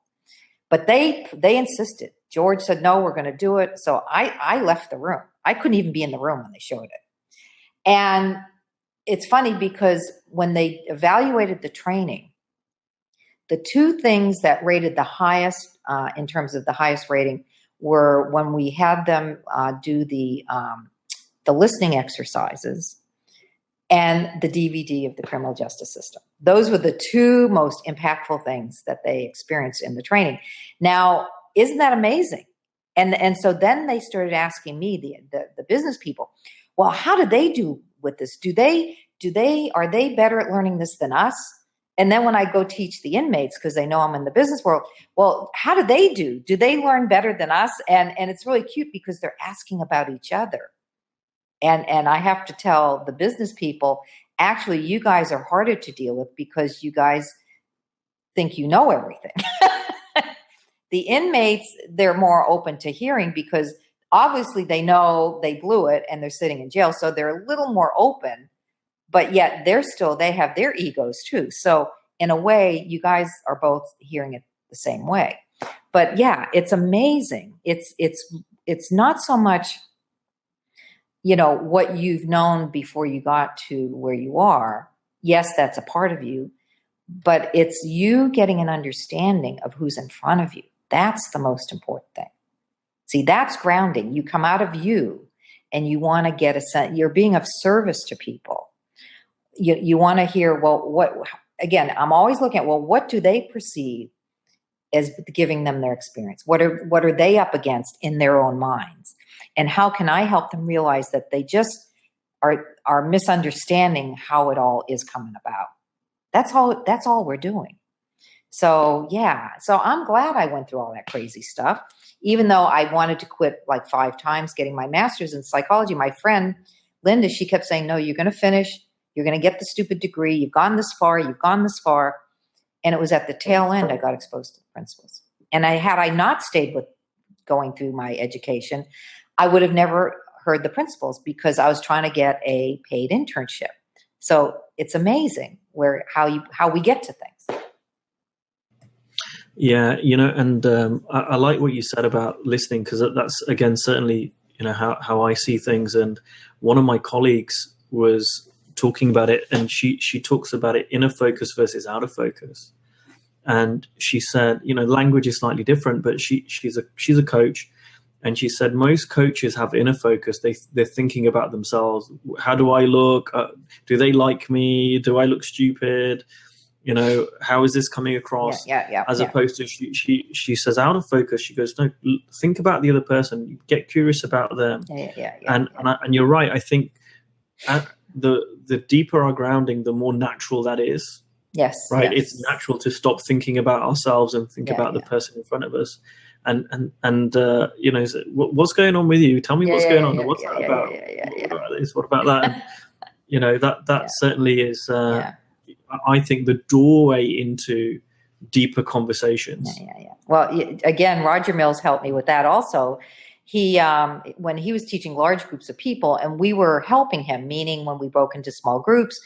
But they insisted. George said, no, we're going to do it. So I left the room. I couldn't even be in the room when they showed it. And it's funny because when they evaluated the training, the two things that rated the highest in terms of the highest rating were when we had them do the listening exercises and the DVD of the criminal justice system. Those were the two most impactful things that they experienced in the training. Now, isn't that amazing? And so then they started asking me, the business people, well, how do they do with this? Are they better at learning this than us? And then when I go teach the inmates, because they know I'm in the business world, well, how do they do? Do they learn better than us? And it's really cute because they're asking about each other. And I have to tell the business people, actually, you guys are harder to deal with because you guys think you know everything. The inmates, they're more open to hearing because obviously they know they blew it and they're sitting in jail. So they're a little more open, but yet they have their egos too. So in a way, you guys are both hearing it the same way. But yeah, it's amazing. It's not so much, what you've known before you got to where you are. Yes, that's a part of you, but it's you getting an understanding of who's in front of you. That's the most important thing. See, that's grounding. You come out of you and you want to get a sense, you're being of service to people. You want to hear, again, I'm always looking at, what do they perceive as giving them their experience? What are they up against in their own minds? And how can I help them realize that they just are misunderstanding how it all is coming about? That's all we're doing. So yeah, so I'm glad I went through all that crazy stuff, even though I wanted to quit like 5 times getting my master's in psychology. My friend, Linda, she kept saying, no, you're going to finish. You're going to get the stupid degree. You've gone this far. And it was at the tail end I got exposed to the principles. And had I not stayed with going through my education, I would have never heard the principles because I was trying to get a paid internship. So it's amazing how we get to things. Yeah, and I like what you said about listening because that's, again, certainly, how I see things. And one of my colleagues was talking about it, and she talks about it inner focus versus outer focus. And she said, language is slightly different, but she's a coach. And she said most coaches have inner focus. They're thinking about themselves. How do I look? Do they like me? Do I look stupid? How is this coming across? Yeah. As opposed to she says out of focus. She goes, no, think about the other person. Get curious about them. Yeah. And you're right. I think the deeper our grounding, the more natural that is. Yes. Right. Yes. It's natural to stop thinking about ourselves and think about the person in front of us. And what's going on with you? Tell me what's going on. What's that about? What about this? What about that? And, that certainly is. I think the doorway into deeper conversations. Yeah. Well, again, Roger Mills helped me with that also. He, when he was teaching large groups of people and we were helping him, meaning when we broke into small groups,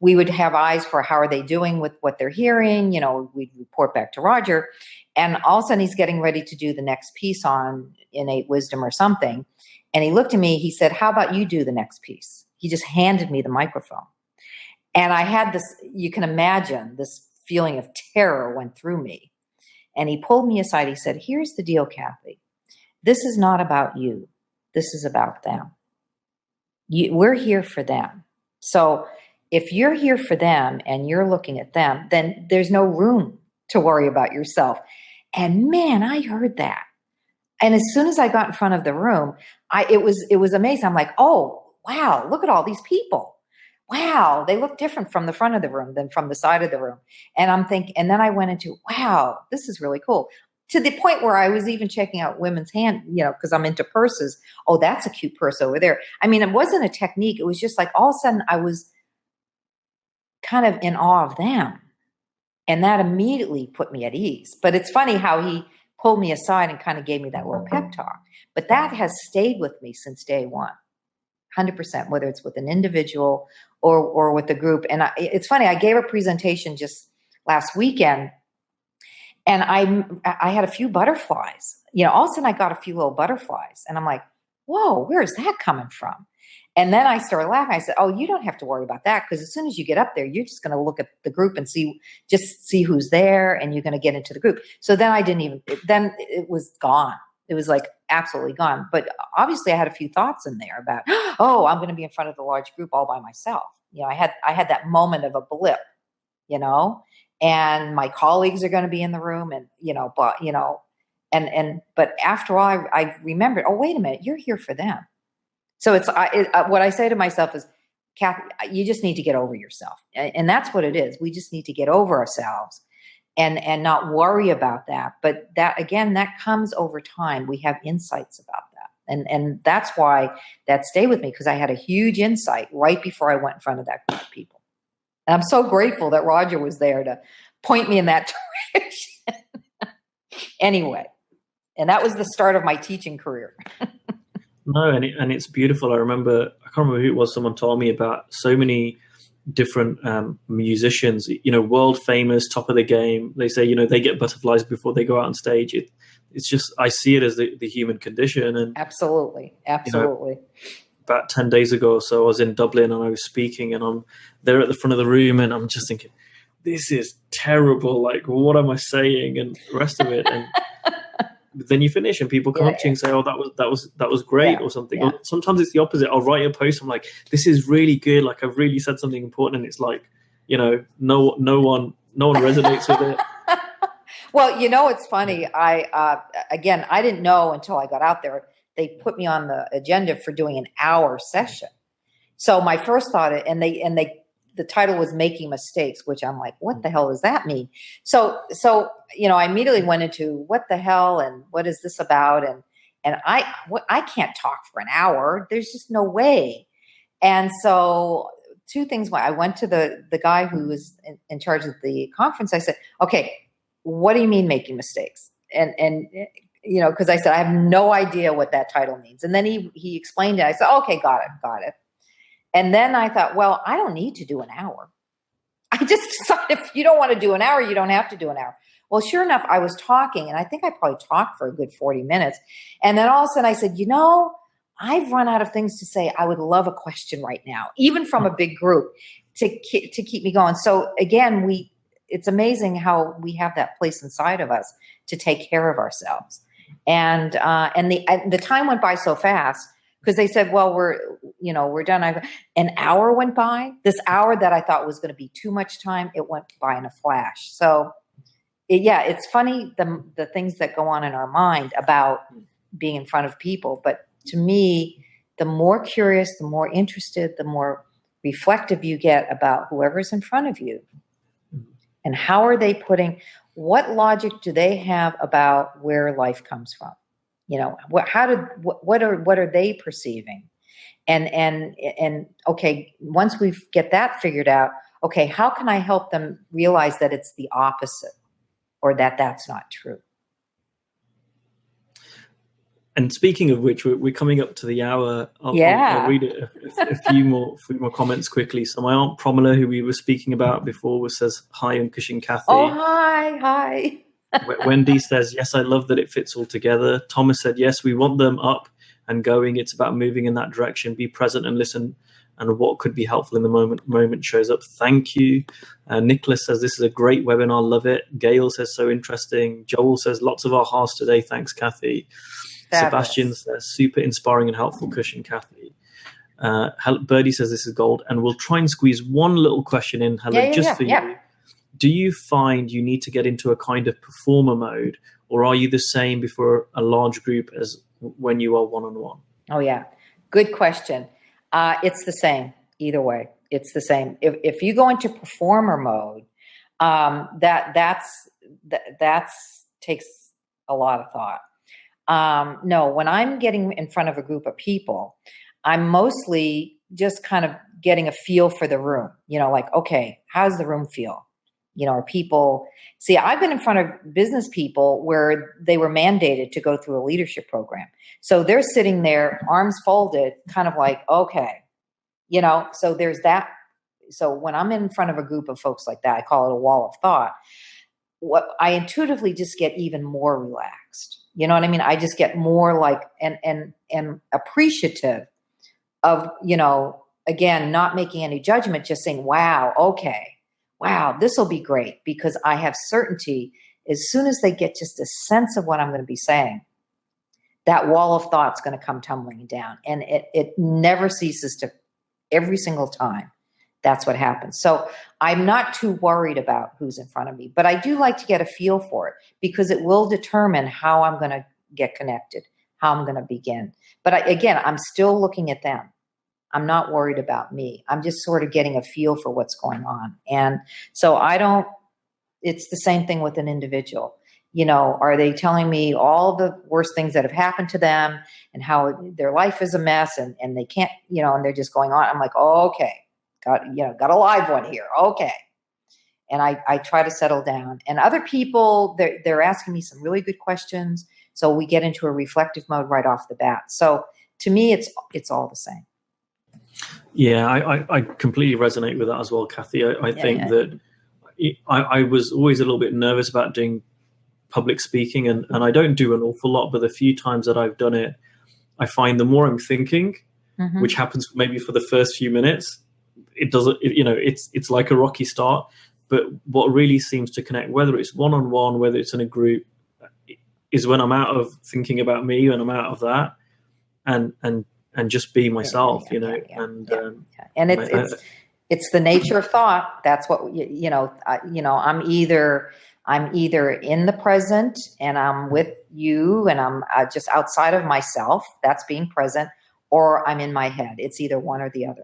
we would have eyes for how are they doing with what they're hearing. We'd report back to Roger, and all of a sudden he's getting ready to do the next piece on innate wisdom or something. And he looked at me, he said, how about you do the next piece? He just handed me the microphone. And I had this, you can imagine, this feeling of terror went through me. And he pulled me aside. He said, here's the deal, Cathy. This is not about you. This is about them. We're here for them. So if you're here for them and you're looking at them, then there's no room to worry about yourself. And man, I heard that. And as soon as I got in front of the room, it was amazing. I'm like, oh, wow, look at all these people. Wow, they look different from the front of the room than from the side of the room. And I'm thinking, and then I went into, wow, this is really cool. To the point where I was even checking out women's hand, because I'm into purses. Oh, that's a cute purse over there. I mean, it wasn't a technique. It was just like all of a sudden I was kind of in awe of them. And that immediately put me at ease. But it's funny how he pulled me aside and kind of gave me that little pep talk. But that has stayed with me since day one, 100%, whether it's with an individual or with a group. And it's funny, I gave a presentation just last weekend, and I had a few butterflies. All of a sudden I got a few little butterflies. And I'm like, whoa, where is that coming from? And then I started laughing. I said, oh, you don't have to worry about that, because as soon as you get up there, you're just going to look at the group and see who's there, and you're going to get into the group. So then then it was gone. It was like absolutely gone. But obviously I had a few thoughts in there about, oh, I'm going to be in front of the large group all by myself. I had that moment of a blip, and my colleagues are going to be in the room, and, but after all, I remembered, oh, wait a minute, you're here for them. So what I say to myself is, Cathy, you just need to get over yourself. And that's what it is. We just need to get over ourselves and not worry about that. But that, again, that comes over time. We have insights about that. And that's why that stayed with me, because I had a huge insight right before I went in front of that group of people. And I'm so grateful that Roger was there to point me in that direction. Anyway, and that was the start of my teaching career. No, and it's beautiful. I remember, I can't remember who it was, someone told me about so many different musicians, world famous, top of the game. They say, they get butterflies before they go out on stage. It's just, I see it as the human condition. And absolutely. About 10 days ago or so, I was in Dublin and I was speaking, and I'm there at the front of the room, and I'm just thinking, this is terrible. Like, what am I saying? And the rest of it. And then you finish and people come up to you and say, oh, that was great, or something. Or sometimes it's the opposite. I'll write a post. I'm like, this is really good. Like, I've really said something important. And it's like, no one resonates with it. Well, it's funny. I didn't know until I got out there. They put me on the agenda for doing an hour session. So my first thought, the title was Making Mistakes, which I'm like, what the hell does that mean? So I immediately went into what the hell and what is this about? And I can't talk for an hour. There's just no way. And so two things. I went to the guy who was in charge of the conference. I said, okay, what do you mean making mistakes? And because I said, I have no idea what that title means. And then he explained it. I said, okay, got it. And then I thought, well, I don't need to do an hour. I just decided, if you don't want to do an hour, you don't have to do an hour. Well, sure enough, I was talking, and I think I probably talked for a good 40 minutes. And then all of a sudden I said, I've run out of things to say. I would love a question right now, even from a big group, to keep me going. So again, it's amazing how we have that place inside of us to take care of ourselves. And the time went by so fast, because they said, well, we're done. An hour went by. This hour that I thought was going to be too much time, it went by in a flash. So it's funny, the things that go on in our mind about being in front of people. But to me, the more curious, the more interested, the more reflective you get about whoever's in front of you, and how are they what logic do they have about where life comes from? What are they perceiving? And okay, once we get that figured out, okay, how can I help them realize that it's the opposite, or that that's not true? And speaking of which, we're coming up to the hour. I'll read a few more comments quickly. So my Aunt Promila, who we were speaking about before, says, hi, Ankush and Cathy. Oh, hi. Wendy says, yes, I love that it fits all together. Thomas said, yes, we want them up and going. It's about moving in that direction. Be present and listen and what could be helpful in the moment shows up. Thank you. Nicholas says, this is a great webinar. Love it. Gail says, so interesting. Joel says, lots of ahas today. Thanks, Cathy. Fabulous. Sebastian says, super inspiring and helpful cushion, Cathy. Birdie says, this is gold. And we'll try and squeeze one little question in, Helen, for you. Do you find you need to get into a kind of performer mode, or are you the same before a large group as when you are one-on-one? Oh, yeah. Good question. It's the same either way. It's the same. If you go into performer mode, that takes a lot of thought. No, when I'm getting in front of a group of people, I'm mostly just kind of getting a feel for the room. Like, okay, how's the room feel? Are people, see, I've been in front of business people where they were mandated to go through a leadership program. So they're sitting there, arms folded, kind of like, okay, so there's that. So when I'm in front of a group of folks like that, I call it a wall of thought. What I intuitively just get even more relaxed. You know what I mean? I just get more like, and appreciative of, again, not making any judgment, just saying, wow, okay. Wow, this will be great, because I have certainty as soon as they get just a sense of what I'm going to be saying, that wall of thought's going to come tumbling down. And it never ceases to, every single time. That's what happens. So I'm not too worried about who's in front of me, but I do like to get a feel for it, because it will determine how I'm going to get connected, how I'm going to begin. But again, I'm still looking at them. I'm not worried about me. I'm just sort of getting a feel for what's going on. And so it's the same thing with an individual. Are they telling me all the worst things that have happened to them and how their life is a mess and they can't, and they're just going on? I'm like, oh, okay, got a live one here. Okay. And I try to settle down. And other people, they're asking me some really good questions. So we get into a reflective mode right off the bat. So to me, it's all the same. Yeah, I completely resonate with that as well, Cathy. I think that I was always a little bit nervous about doing public speaking, and I don't do an awful lot, but the few times that I've done it, I find the more I'm thinking, which happens maybe for the first few minutes, it's like a rocky start. But what really seems to connect, whether it's one-on-one, whether it's in a group, is when I'm out of thinking about me and I'm out of that, and just be myself, And it's the nature of thought. That's what I'm either in the present and I'm with you and I'm just outside of myself. That's being present, or I'm in my head. It's either one or the other.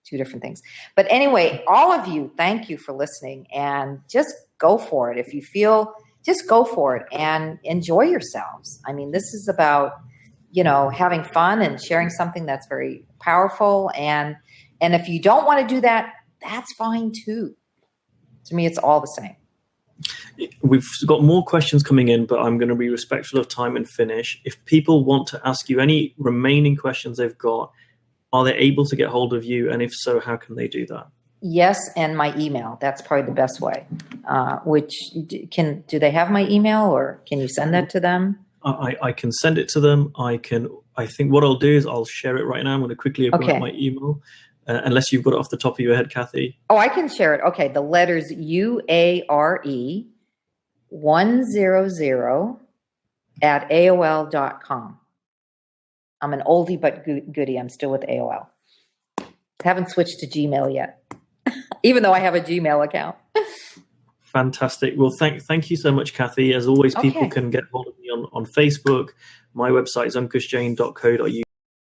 Two different things. But anyway, all of you, thank you for listening, and just go for it. If you feel, just go for it and enjoy yourselves. I mean, this is about having fun and sharing something that's very powerful. And if you don't want to do that, that's fine too. To me, it's all the same. We've got more questions coming in, but I'm going to be respectful of time and finish. If people want to ask you any remaining questions they've got, are they able to get hold of you? And if so, how can they do that? Yes, and my email. That's probably the best way. Do they have my email, or can you send that to them? I can send it to them. I think what I'll do is I'll share it right now. I'm going to quickly open up my email, unless you've got it off the top of your head, Cathy. Oh, I can share it. Okay. The letters UARE 100 at AOL.com. I'm an oldie but goodie. I'm still with AOL. Haven't switched to Gmail yet, even though I have a Gmail account. Fantastic. Well, thank you so much, Cathy. As always, people can get hold of me on Facebook. My website is ankushjain.co.uk.